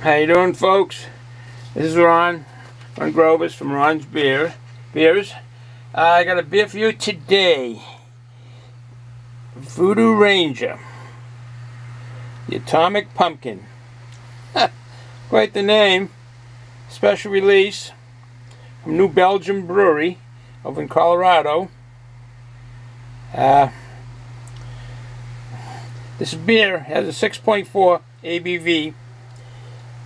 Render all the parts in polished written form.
How you doing, folks? This is Ron Grovis from Ron's Beers. I got a beer for you today. VOODOO Ranger, the Atomic Pumpkin. Quite the name. Special release from New Belgium Brewery over in Colorado. This beer has a 6.4 ABV.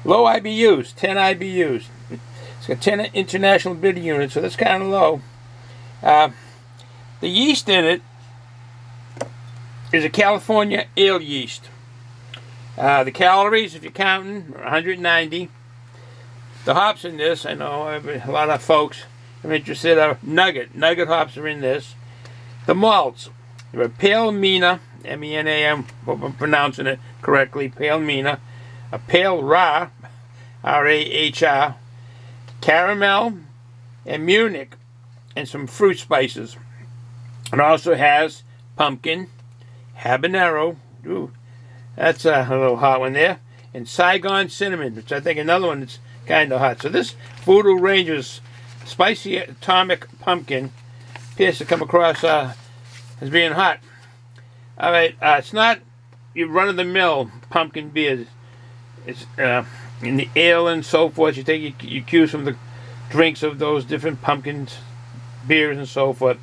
Low IBUs, 10 IBUs. It's got 10 international bitter units, so that's kind of low. The yeast in it is a California ale yeast. The calories, if you're counting, are 190. The hops in this, I know a lot of folks are interested, are nugget. Nugget hops are in this. The malts, they're a pale mina, M-E-N-A-M, hope I'm pronouncing it correctly, pale mina. A pale Ra, R-A-H-R, caramel, and Munich, and some fruit spices. It also has pumpkin, habanero, ooh, that's a little hot one there, and Saigon cinnamon, which I think another one that's kind of hot. So this VOODOO Ranger's spicy atomic pumpkin appears to come across as being hot. All right, it's not your run-of-the-mill pumpkin beer. It's in the ale and so forth. You take your cues from the drinks of those different pumpkins, beers and so forth.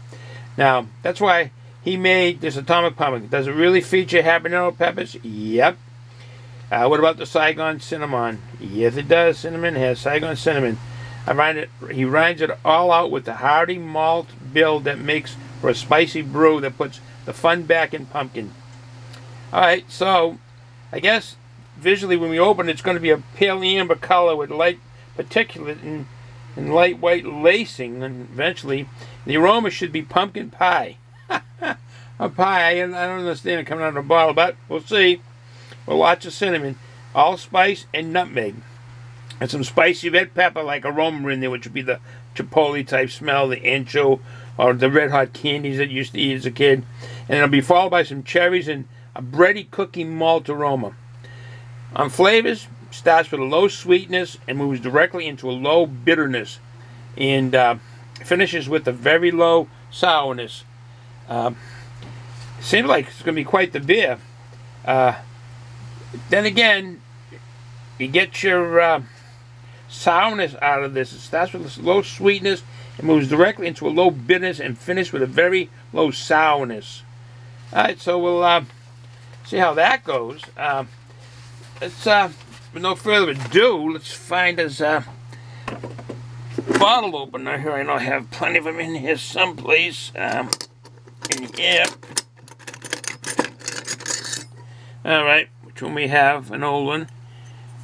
Now, that's why he made this atomic pumpkin. Does it really feature habanero peppers? Yep. What about the Saigon cinnamon? Yes, it does. Cinnamon has Saigon cinnamon. He rinds it all out with the hearty malt build that makes for a spicy brew that puts the fun back in pumpkin. Alright, so I guess visually when we open it's going to be a pale amber color with light particulate and light white lacing, and eventually the aroma should be pumpkin pie. A pie, I don't understand it coming out of a bottle, but we'll see. Well, lots of cinnamon, allspice, and nutmeg. And some spicy red pepper like aroma in there, which would be the chipotle type smell, the ancho, or the red hot candies that you used to eat as a kid. And it'll be followed by some cherries and a bready cookie malt aroma. On flavors, starts with a low sweetness and moves directly into a low bitterness, and finishes with a very low sourness. Seems like it's going to be quite the beer. Then again, you get your sourness out of this. It starts with a low sweetness and moves directly into a low bitterness and finishes with a very low sourness. Alright, so we'll see how that goes. Let's, with no further ado, let's find us a bottle opener here. I know I have plenty of them in here someplace. In here. Alright, which one we have? An old one.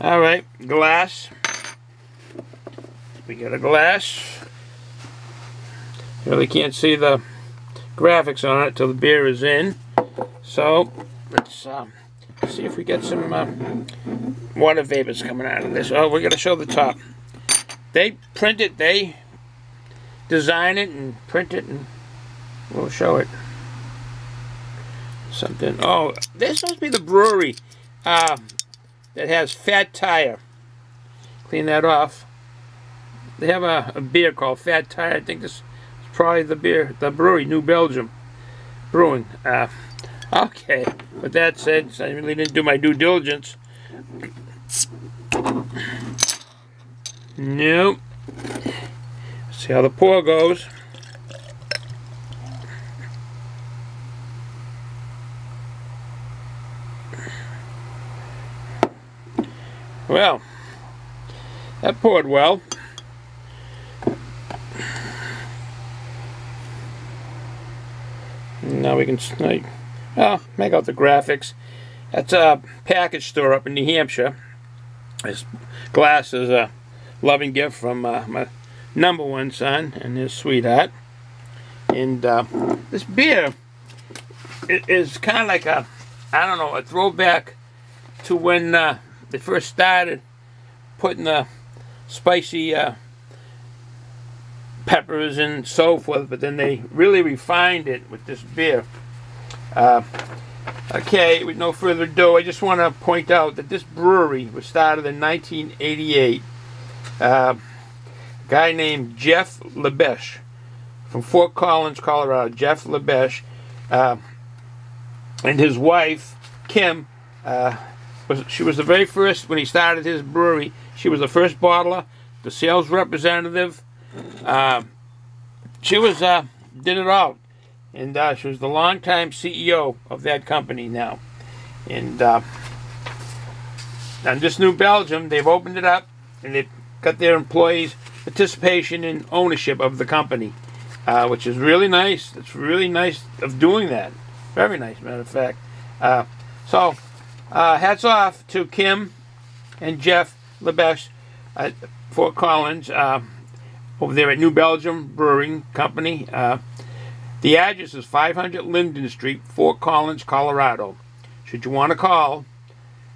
Alright, glass. We got a glass. You really can't see the graphics on it till the beer is in. So, let's see if we get some water vapors coming out of this. Oh, we're going to show the top. They print it, they design it and print it, and we'll show it. Something. Oh, this must be the brewery that has Fat Tire. Clean that off. They have a beer called Fat Tire. I think this is probably the brewery, New Belgium Brewing. Okay, with that said, I really didn't do my due diligence. Nope. Let's see how the pour goes. Well, that poured well. Now we can make out the graphics. That's a package store up in New Hampshire. This glass is a loving gift from my #1 son and his sweetheart. And this beer is kind of like a, I don't know, a throwback to when they first started putting the spicy peppers and so forth, but then they really refined it with this beer. Okay, with no further ado, I just want to point out that this brewery was started in 1988. A guy named Jeff LeBeche from Fort Collins, Colorado. Jeff LeBeche and his wife, Kim, she was the very first, when he started his brewery, she was the first bottler, the sales representative. She was, did it all. And she was the longtime CEO of that company now. And on this New Belgium, they've opened it up, and they've got their employees' participation in ownership of the company, which is really nice. It's really nice of doing that. Very nice, matter of fact. So, hats off to Kim and Jeff LeBeche at Fort Collins, over there at New Belgium Brewing Company. The address is 500 Linden Street, Fort Collins, Colorado. Should you want to call,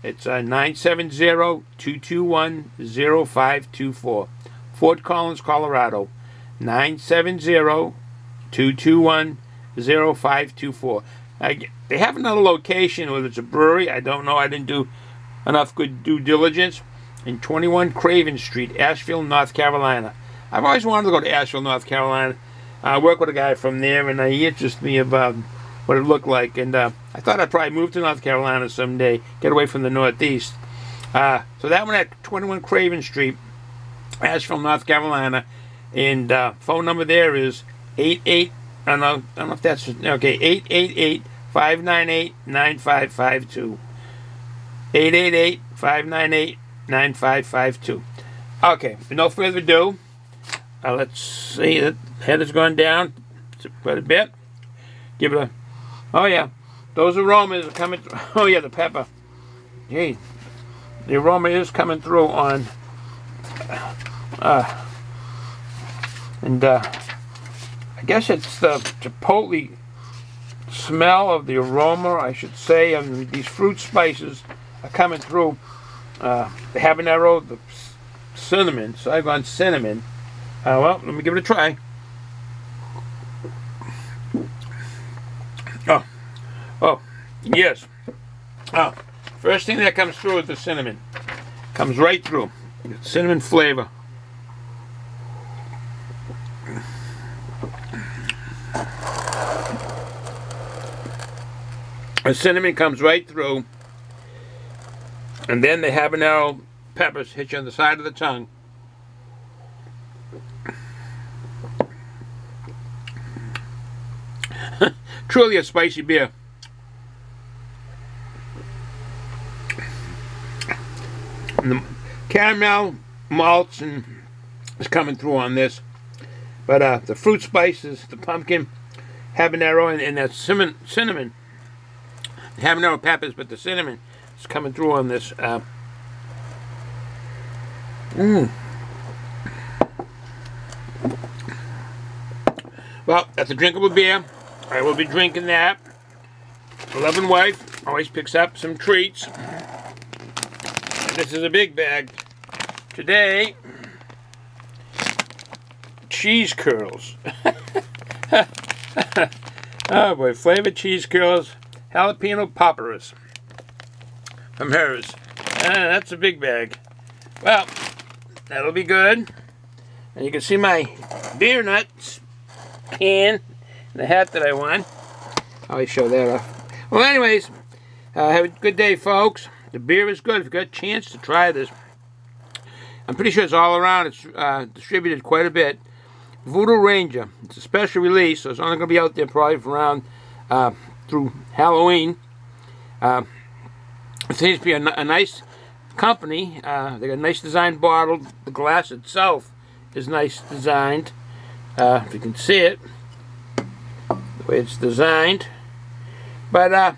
it's 970-221-0524. Fort Collins, Colorado. 970-221-0524. They have another location, whether it's a brewery, I don't know. I didn't do enough good due diligence. In 21 Craven Street, Asheville, North Carolina. I've always wanted to go to Asheville, North Carolina. I work with a guy from there, and he interested me about what it looked like. And I thought I'd probably move to North Carolina someday, get away from the Northeast. So that one at 21 Craven Street, Asheville, North Carolina. And phone number there is 88. I don't know if that's okay. 888-598-9552. 888-598-9552. Okay. With no further ado. Let's see, the head has gone down quite a bit. Give it a, oh yeah, those aromas are coming through. Oh yeah, the pepper. Gee, the aroma is coming through on, and I guess it's the chipotle smell of the aroma, I should say, and these fruit spices are coming through. The habanero, the cinnamon, Saigon cinnamon. Well, let me give it a try. Oh, yes. First thing that comes through is the cinnamon. Comes right through. Cinnamon flavor. The cinnamon comes right through. And then the habanero peppers hit you on the side of the tongue. Truly a spicy beer. And the caramel malts and is coming through on this, but the fruit spices, the pumpkin, habanero, and that cinnamon, the habanero peppers, but the cinnamon is coming through on this. Well, that's a drinkable beer. I will be drinking that. My loving wife always picks up some treats. And this is a big bag. Today, cheese curls. Oh boy, flavored cheese curls, jalapeno poppers from hers. That's a big bag. Well, that'll be good. And you can see my beer nuts can. The hat that I won. I'll always show that off. Well, anyways, have a good day, folks. The beer is good. If you got a chance to try this, I'm pretty sure it's all around. It's distributed quite a bit. VOODOO Ranger. It's a special release, so it's only going to be out there probably for around through Halloween. It seems to be a nice company. They got a nice designed bottle. The glass itself is nice designed. If you can see it. Way it's designed, but